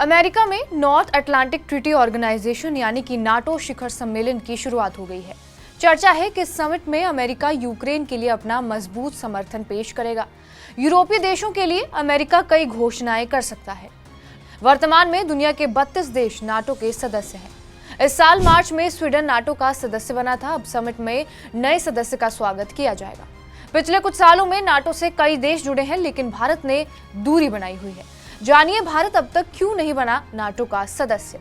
America में north Atlantic treaty organisation यानी कि नाटो शिखर सम्मेलन की शुरुआत हो गई है। चर्चा है कि इस समिट में अमेरिका यूक्रेन के लिए अपना मजबूत समर्थन पेश करेगा। यूरोपीय देशों के लिए अमेरिका कई घोषणाएं कर सकता है। वर्तमान में दुनिया के 32 देश नाटो के सदस्य हैं। इस साल मार्च में स्वीडन नाटो का सदस्य बना था। अब समिट में नए सदस्य का स्वागत किया जाएगा। पिछले कुछ सालों में नाटो से कई देश जुड़े हैं, लेकिन भारत ने दूरी बनाई हुई है। जानिए भारत अब तक क्यों नहीं बना नाटो का सदस्य।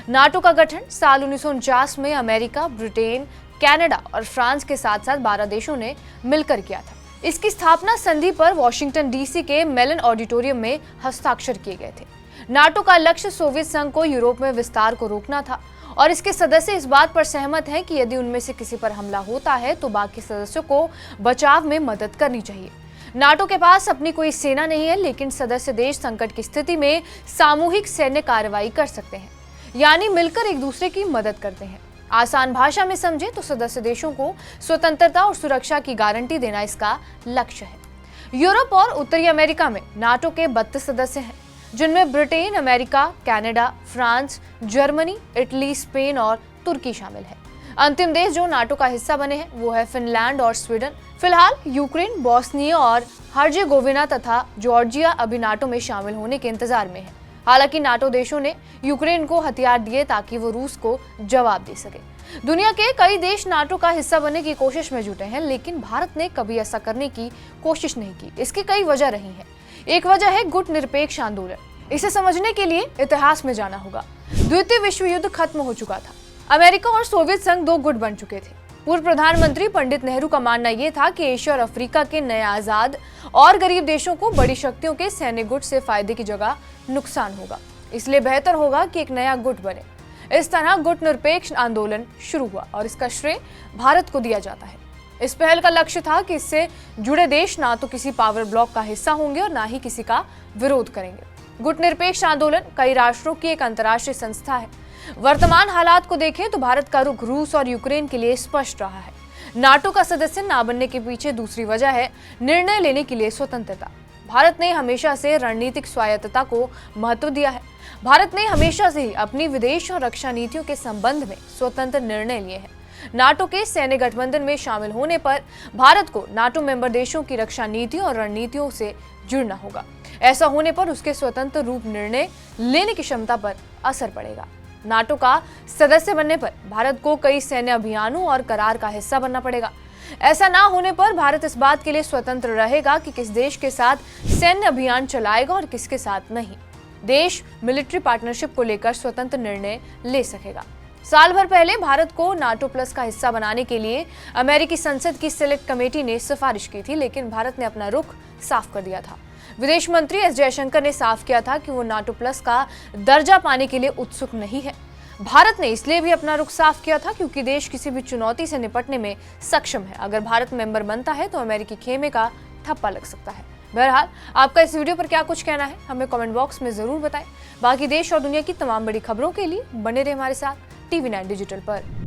नाटो का गठन साल 1949 में अमेरिका, ब्रिटेन, कनाडा और फ्रांस के साथ साथ 12 देशों ने मिलकर किया था। इसकी स्थापना संधि पर वॉशिंगटन डीसी के मेलन ऑडिटोरियम में हस्ताक्षर किए गए थे। नाटो का लक्ष्य सोवियत संघ को यूरोप में विस्तार को रोकना था और इसके सदस्य इस बात पर सहमत हैं कि यदि उनमें से किसी पर हमला होता है तो बाकी सदस्यों को बचाव में मदद करनी चाहिए। नाटो के पास अपनी कोई सेना नहीं है, लेकिन सदस्य देश संकट की स्थिति में सामूहिक सैन्य कार्रवाई कर सकते हैं, यानी मिलकर एक दूसरे की मदद करते हैं। आसान भाषा में समझे तो सदस्य देशों को स्वतंत्रता और सुरक्षा की गारंटी देना इसका लक्ष्य है। यूरोप और उत्तरी अमेरिका में नाटो के 32 सदस्य हैं, जिनमें Britain, America, Canada, France, Germany, Italy, Spain और तुर्की शामिल है। अंतिम देश जो नाटो का हिस्सा बने हैं वो है फिनलैंड और स्वीडन। फिलहाल यूक्रेन, बोस्निया और हर्जेगोविना तथा जॉर्जिया अभी नाटो में शामिल होने के इंतजार में है। हालांकि नाटो देशों ने यूक्रेन को हथियार दिए ताकि वो रूस को जवाब दे सके। दुनिया के कई देश नाटो का हिस्सा बनने की कोशिश में जुटे हैं, लेकिन भारत ने कभी ऐसा करने की कोशिश नहीं की। इसकी कई वजह रही हैं। एक वजह है गुटनिरपेक्ष आंदोलन। इसे समझने के लिए इतिहास में जाना होगा। द्वितीय विश्व युद्ध खत्म हो चुका था। अमेरिका और सोवियत संघ दो गुट बन चुके थे। पूर्व प्रधानमंत्री पंडित नेहरू का मानना यह था कि एशिया और अफ्रीका के नए आजाद और गरीब देशों को बड़ी शक्तियों के सैन्य गुट से फायदे की जगह नुकसान होगा, इसलिए बेहतर होगा कि एक नया गुट बने। इस तरह गुट निरपेक्ष आंदोलन शुरू हुआ और इसका श्रेय भारत को दिया जाता है। इस पहल का लक्ष्य था कि इससे जुड़े देश ना तो किसी पावर ब्लॉक का हिस्सा होंगे और ना ही किसी का विरोध करेंगे। गुट निरपेक्ष आंदोलन कई राष्ट्रों की एक अंतर्राष्ट्रीय संस्था है। वर्तमान हालात को देखें तो भारत का रुख रूस और यूक्रेन के लिए स्पष्ट रहा है। नाटो का सदस्य ना बनने के पीछे दूसरी वजह है निर्णय लेने के लिए स्वतंत्रता। भारत ने हमेशा से रणनीतिक स्वायत्तता को महत्व दिया है। भारत ने हमेशा से ही अपनी विदेश और रक्षा नीतियों के संबंध में स्वतंत्र निर्णय लिए हैं। नाटो के सैन्य गठबंधन में शामिल होने पर भारत को नाटो मेंबर देशों की रक्षा नीतियों और रणनीतियों से जुड़ना होगा। ऐसा होने पर उसके स्वतंत्र रूप निर्णय लेने की क्षमता पर असर पड़ेगा। नाटो का सदस्य बनने पर भारत को कई सैन्य अभियानों और करार का हिस्सा बनना पड़ेगा। ऐसा ना होने पर भारत इस बात के लिए स्वतंत्र रहेगा कि किस देश के साथ सैन्य अभियान चलाएगा और किसके साथ नहीं। देश मिलिट्री पार्टनरशिप को लेकर स्वतंत्र निर्णय ले सकेगा। साल भर पहले भारत को नाटो प्लस का हिस्सा बनाने के लिए अमेरिकी संसद की सिलेक्ट कमेटी ने सिफारिश की थी, लेकिन भारत ने अपना रुख साफ कर दिया था। विदेश मंत्री एस जयशंकर ने साफ किया था कि वो नाटो प्लस का दर्जा पाने के लिए उत्सुक नहीं है। भारत ने इसलिए भी अपना रुख साफ किया था क्योंकि देश किसी भी चुनौती से निपटने में सक्षम है। अगर भारत मेंबर बनता है तो अमेरिकी खेमे का ठप्पा लग सकता है। बहरहाल, आपका इस वीडियो पर क्या कुछ कहना है हमें कमेंट बॉक्स में जरूर बताएं। बाकी देश और दुनिया की तमाम बड़ी खबरों के लिए बने रहे हमारे साथ TV9 डिजिटल पर।